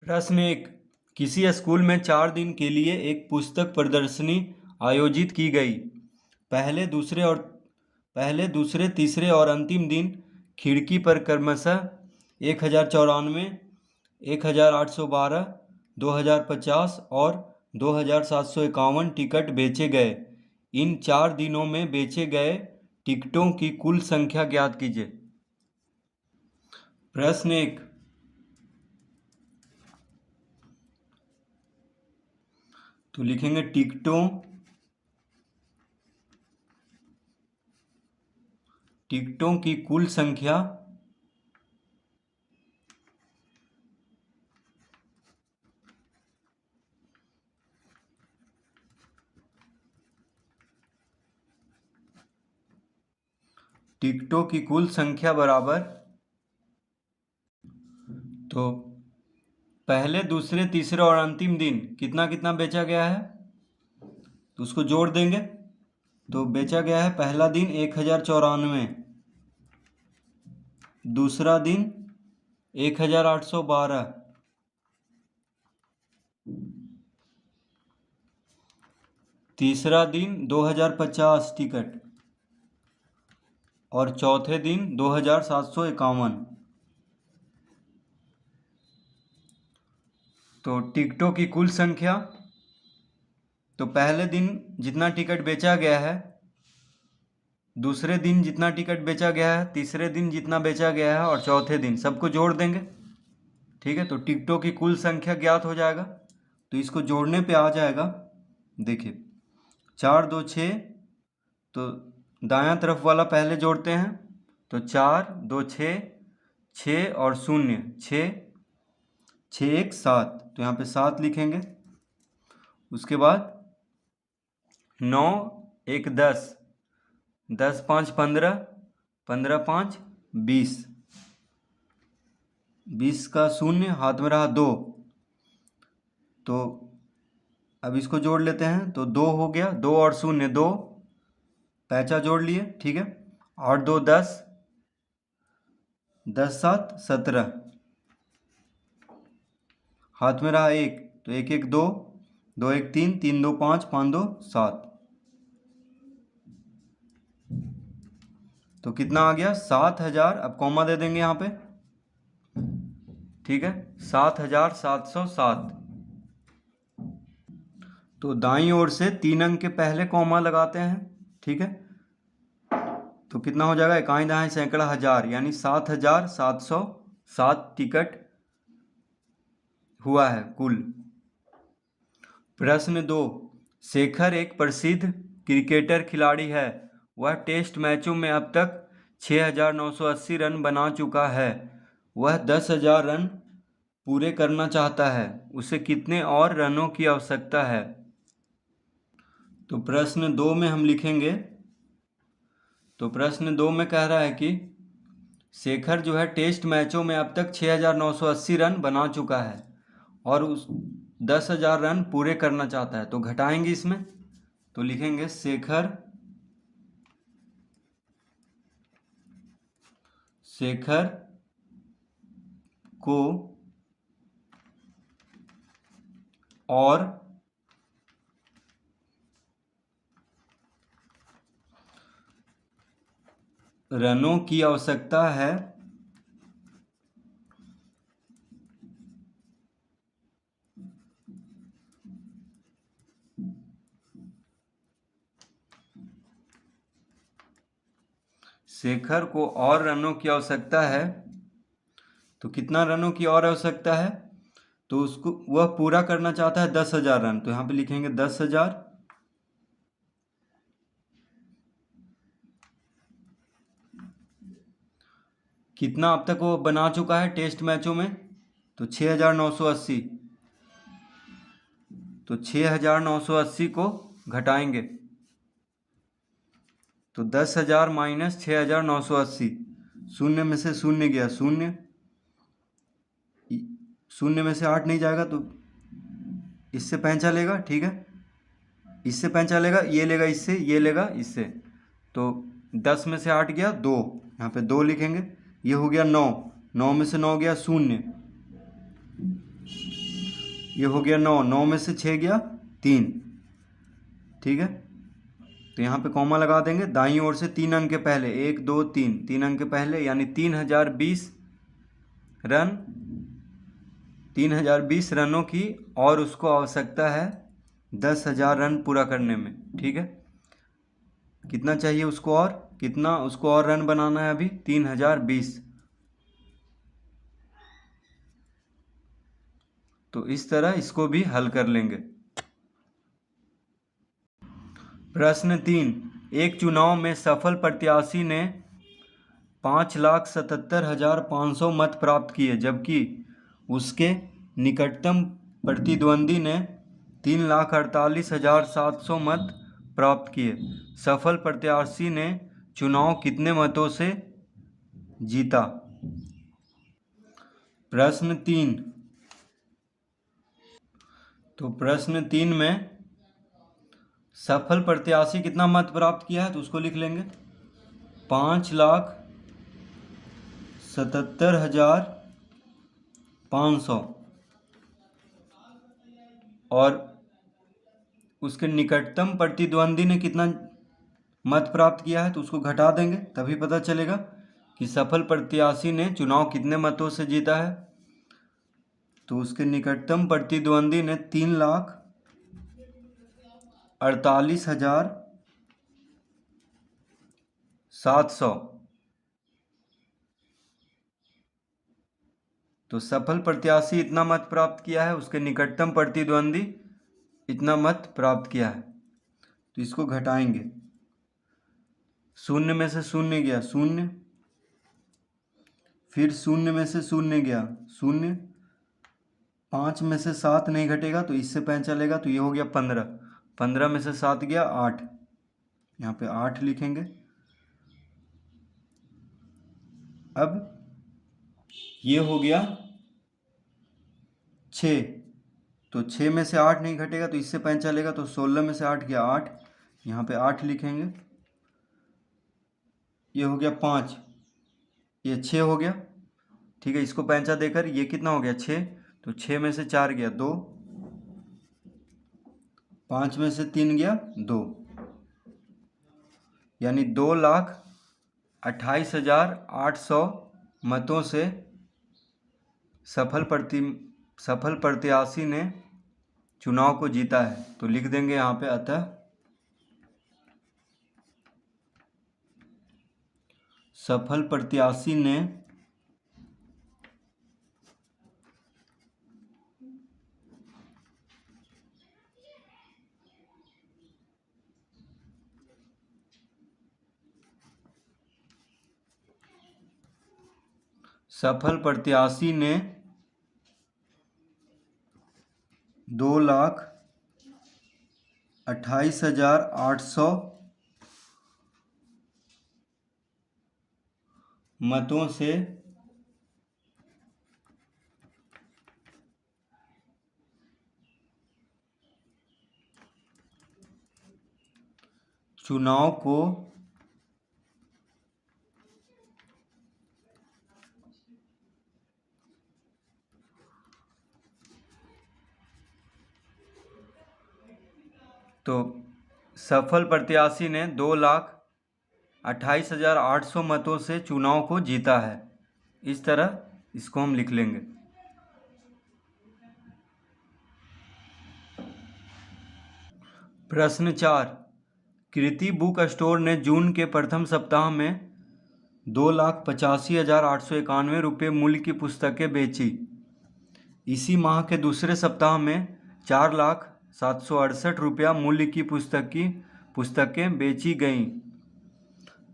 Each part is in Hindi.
प्रश्न एक। किसी स्कूल में 4 दिन के लिए एक पुस्तक प्रदर्शनी आयोजित की गई। पहले दूसरे तीसरे और अंतिम दिन खिड़की पर क्रमशः 1094, 1812, 2050 और 2751 टिकट बेचे गए। इन 4 दिनों में बेचे गए टिकटों की कुल संख्या ज्ञात कीजिए। प्रश्न एक। तो लिखेंगे टिकटों की कुल संख्या बराबर। तो पहले दूसरे तीसरे और अंतिम दिन कितना कितना बेचा गया है तो उसको जोड़ देंगे। तो बेचा गया है पहला दिन 1094, दूसरा दिन 1812, तीसरा दिन 2050 टिकट और चौथे दिन 2751। तो टिकटों की कुल संख्या, तो पहले दिन जितना टिकट बेचा गया है, दूसरे दिन जितना टिकट बेचा गया है, तीसरे दिन जितना बेचा गया है और चौथे दिन सबको जोड़ देंगे। ठीक है, तो टिकटों की कुल संख्या ज्ञात हो जाएगा। तो इसको जोड़ने पे आ जाएगा, देखिए 4 2 6। तो दायां तरफ वाला पहले जोड़ते हैं। तो 4 2 6, 6 और 0 6, 6 1 7। तो यहाँ पे 7 लिखेंगे। उसके बाद 9 1 10, 10 5 15, 15 5 20, 20 का 0 हाथ में रहा 2। तो अब इसको जोड़ लेते हैं। तो 2 हो गया, 2 और 0 2, पैंचा जोड़ लिए। ठीक है, 8 2 10, 10 7 17, हाथ में रहा 1। तो 1 1 2, 2 1 3, 3 2 5, 5 2 7। तो कितना आ गया 7000। अब कॉमा दे देंगे यहाँ पे। ठीक है, 7707। तो दाईं ओर से 3 अंक के पहले कॉमा लगाते हैं। ठीक है, तो कितना हो जाएगा, इकाई दहाई सैकड़ा हजार, यानी 7707 टिकट हुआ है कुल। प्रश्न 2। शेखर एक प्रसिद्ध क्रिकेटर खिलाड़ी है। वह टेस्ट मैचों में अब तक 6980 रन बना चुका है। वह 10,000 रन पूरे करना चाहता है। उसे कितने और रनों की आवश्यकता है? तो प्रश्न 2 में हम लिखेंगे। तो प्रश्न 2 में कह रहा है कि शेखर जो है टेस्ट मैचों में अब तक 6980 रन बना चुका है और उस 10,000 रन पूरे करना चाहता है। तो घटाएंगे इसमें। तो लिखेंगे शेखर को और रनों की आवश्यकता है। शेखर को और रनों की आवश्यकता है। तो कितना रनों की और आवश्यकता है? तो उसको वह पूरा करना चाहता है 10,000 रन। तो यहाँ पे लिखेंगे 10,000। कितना अब तक वो बना चुका है टेस्ट मैचों में? तो 6980। तो 6980 को घटाएंगे। तो 10,000 माइनस 6980, शून्य में से शून्य गया, शून्य, शून्य में से 8 नहीं जाएगा तो इससे पैंचा लेगा। ठीक है, इससे पैंचा लेगा, ये लेगा इससे, ये लेगा इससे। तो 10 में से 8 गया 2, यहाँ पे 2 लिखेंगे। ये हो गया 9, 9 में से 9 गया 0, ये हो गया 9, 9 में से 6 गया 3, ठीक है। तो यहाँ पे कॉमा लगा देंगे, दाईं ओर से 3 अंक के पहले, 1 2 3, 3 अंक के पहले, यानी 3020 रन, 3020 रनों की, और उसको आवश्यकता है 10,000 रन पूरा करने में, ठीक है। कितना चाहिए उसको, और कितना उसको और रन बनाना है अभी, 3020। तो इस तरह इसको भी हल कर लेंगे। प्रश्न 3, एक चुनाव में सफल प्रत्याशी ने 5,77,500 मत प्राप्त किए, जबकि उसके निकटतम प्रतिद्वंदी ने 3,48,700 मत प्राप्त किए। सफल प्रत्याशी ने चुनाव कितने मतों से जीता। प्रश्न 3, तो प्रश्न 3 में सफल प्रत्याशी कितना मत प्राप्त किया है, तो उसको लिख लेंगे 5,77,500, और उसके निकटतम प्रतिद्वंदी ने कितना मत प्राप्त किया है, तो उसको घटा देंगे, तभी पता चलेगा कि सफल प्रत्याशी ने चुनाव कितने मतों से जीता है। तो उसके निकटतम प्रतिद्वंदी ने 3,48,700, तो सफल प्रत्याशी इतना मत प्राप्त किया है, उसके निकटतम प्रतिद्वंदी इतना मत प्राप्त किया है। तो इसको घटाएंगे, 0 में से 0 गया 0, फिर 0 में से 0 गया 0, 5 में से 7 नहीं घटेगा तो इससे 5 चलेगा, तो ये हो गया 15, 15 में से 7 गया 8, यहाँ पे 8 लिखेंगे। अब ये हो गया 6, तो 6 में से 8 नहीं घटेगा तो इससे 5 चलेगा, तो 16 में से 8 गया 8, यहाँ पे 8 लिखेंगे। ये हो गया 5, ये 6 हो गया, ठीक है। इसको 5 देकर ये कितना हो गया 6, तो 6 में से 4 गया 2, 5 में से 3 गया 2, यानी 2,28,800 मतों से सफल प्रत्याशी ने चुनाव को जीता है। तो लिख देंगे यहाँ पे, अतः सफल प्रत्याशी ने सफल प्रत्याशी ने 2,28,800 मतों से चुनाव को तो सफल प्रत्याशी ने 2,28,800 मतों से चुनाव को जीता है। इस तरह इसको हम लिख लेंगे। प्रश्न 4, कृति बुक स्टोर ने जून के प्रथम सप्ताह में 2,85,891 रुपये मूल्य की पुस्तकें बेची। इसी माह के दूसरे सप्ताह में 4,07,68 रुपया मूल्य की पुस्तकें बेची गईं।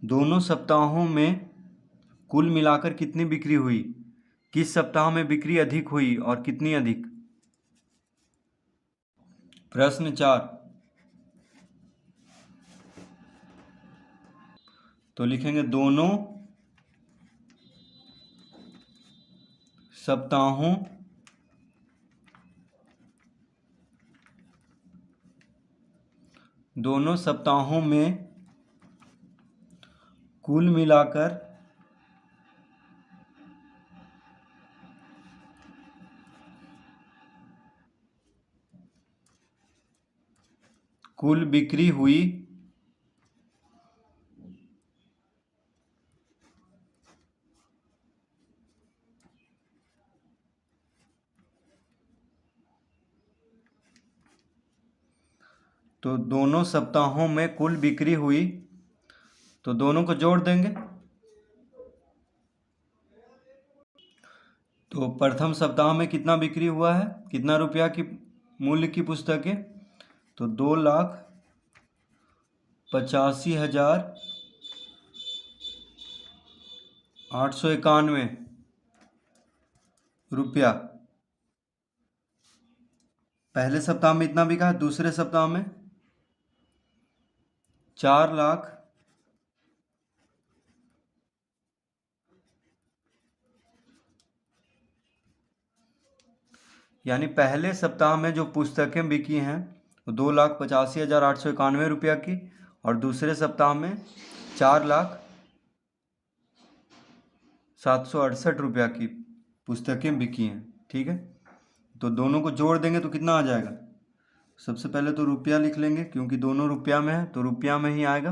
दोनों सप्ताहों में कुल मिलाकर कितनी बिक्री हुई। किस सप्ताह में बिक्री अधिक हुई और कितनी अधिक। प्रश्न 4, तो लिखेंगे दोनों सप्ताहों में कुल मिलाकर कुल बिक्री हुई तो दोनों सप्ताहों में कुल बिक्री हुई, तो दोनों को जोड़ देंगे। तो प्रथम सप्ताह में कितना बिक्री हुआ है, कितना रुपया की मूल्य की पुस्तकें, तो 2,85,891 रुपया पहले सप्ताह में इतना बिका है। दूसरे सप्ताह में 4,00,000 यानी पहले सप्ताह में जो पुस्तकें बिकी हैं वो 2,85,891 रुपया की, और दूसरे सप्ताह में 4,07,68 रुपया की पुस्तकें बिकी हैं। ठीक है, तो दोनों को जोड़ देंगे तो कितना आ जाएगा। सबसे पहले तो रुपया लिख लेंगे, क्योंकि दोनों रुपया में है तो रुपया में ही आएगा।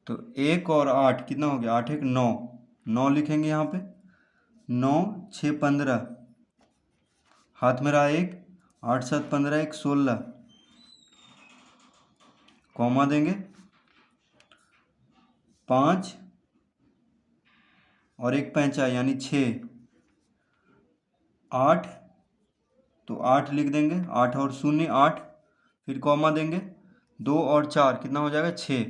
तो 1 और 8 कितना हो गया, 8 1 9, 9 लिखेंगे यहाँ पे। 9 6 15, हाथ में रहा 1, 8 7 15 1 16, कॉमा देंगे। 5 और 1 5 यानी 6, 8, तो 8 लिख देंगे। 8 और 0 8, फिर कॉमा देंगे। 2 और 4 कितना हो जाएगा, 6,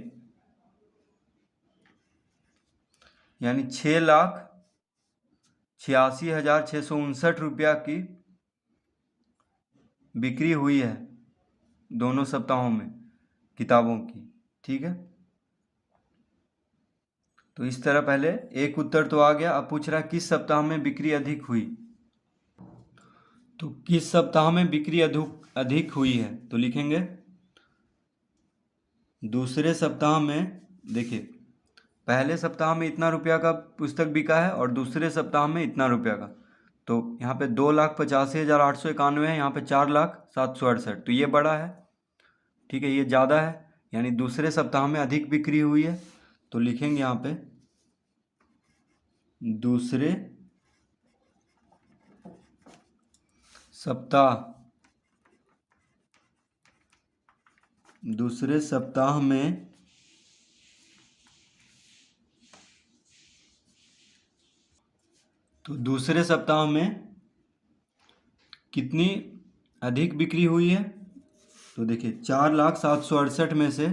यानी 6,86,659 रुपया की बिक्री हुई है दोनों सप्ताहों में किताबों की। ठीक है, तो इस तरह पहले एक उत्तर तो आ गया। अब पूछ रहा है किस सप्ताह में बिक्री अधिक हुई। तो किस सप्ताह में बिक्री अधिक हुई है, तो लिखेंगे दूसरे सप्ताह में। देखिए, पहले सप्ताह में इतना रुपया का पुस्तक बिका है और दूसरे सप्ताह में इतना रुपया का, तो यहाँ पे 2,85,891 है, यहाँ पे 4,07,68, तो ये बड़ा है। ठीक है, ये ज़्यादा है, यानी दूसरे सप्ताह में अधिक बिक्री हुई है। तो लिखेंगे यहाँ पे दूसरे सप्ताह में तो दूसरे सप्ताह में कितनी अधिक बिक्री हुई है, तो देखिए 4,07,68 में से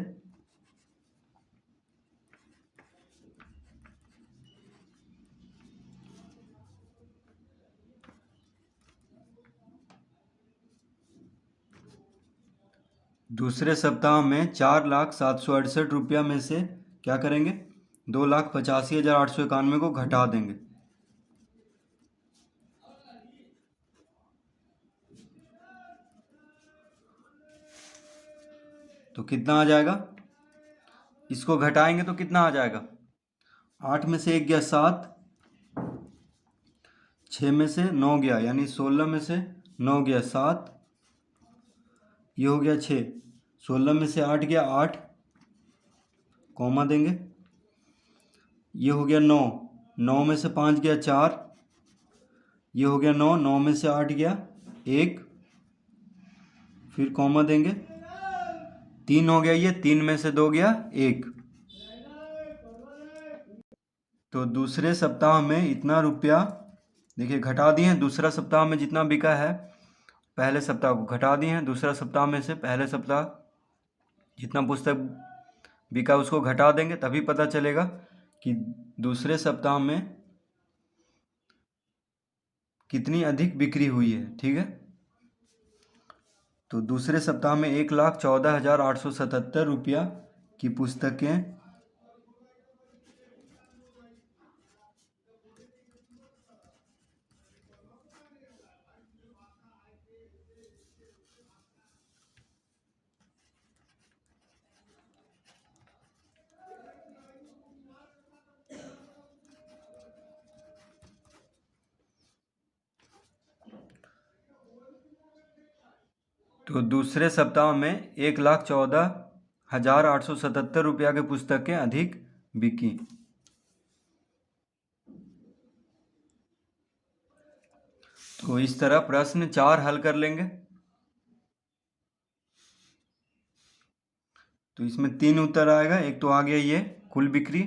दूसरे सप्ताह में 4,07,68 रुपया में से क्या करेंगे, 2,85,891 को घटा देंगे। तो कितना आ जाएगा, इसको घटाएंगे तो कितना आ जाएगा। 8 में से 1 गया 7, 6 में से 9 गया, यानी 16 में से 9 गया 7, ये हो गया 6, 16 में से 8 गया 8, कॉमा देंगे। ये हो गया 9, 9 में से 5 गया 4, ये हो गया 9, 9 में से 8 गया 1, फिर कॉमा देंगे। 3 हो गया, ये 3 में से 2 गया 1, तो दूसरे सप्ताह में इतना रुपया, देखिए घटा दिए हैं। दूसरा सप्ताह में जितना बिका है पहले सप्ताह को घटा दिए हैं, दूसरा सप्ताह में से पहले सप्ताह जितना पुस्तक बिका उसको घटा देंगे, तभी पता चलेगा कि दूसरे सप्ताह में कितनी अधिक बिक्री हुई है। ठीक है, तो दूसरे सप्ताह में 1,14,877 रुपया की पुस्तकें तो दूसरे सप्ताह में 1,14,877 रुपया की पुस्तकें अधिक बिकी। तो इस तरह प्रश्न 4 हल कर लेंगे। तो इसमें 3 उत्तर आएगा। एक तो आ गया ये कुल बिक्री,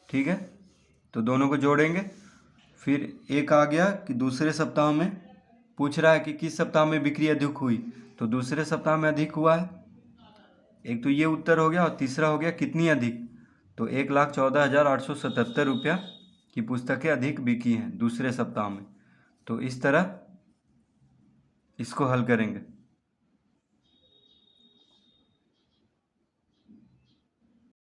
ठीक है, तो दोनों को जोड़ेंगे। फिर एक आ गया कि दूसरे सप्ताह में पूछ रहा है कि किस सप्ताह में बिक्री अधिक हुई, तो दूसरे सप्ताह में अधिक हुआ है। एक तो ये उत्तर हो गया और तीसरा हो गया कितनी अधिक, तो 1,14,877 रुपया की पुस्तकें अधिक बिकी हैं दूसरे सप्ताह में। तो इस तरह इसको हल करेंगे।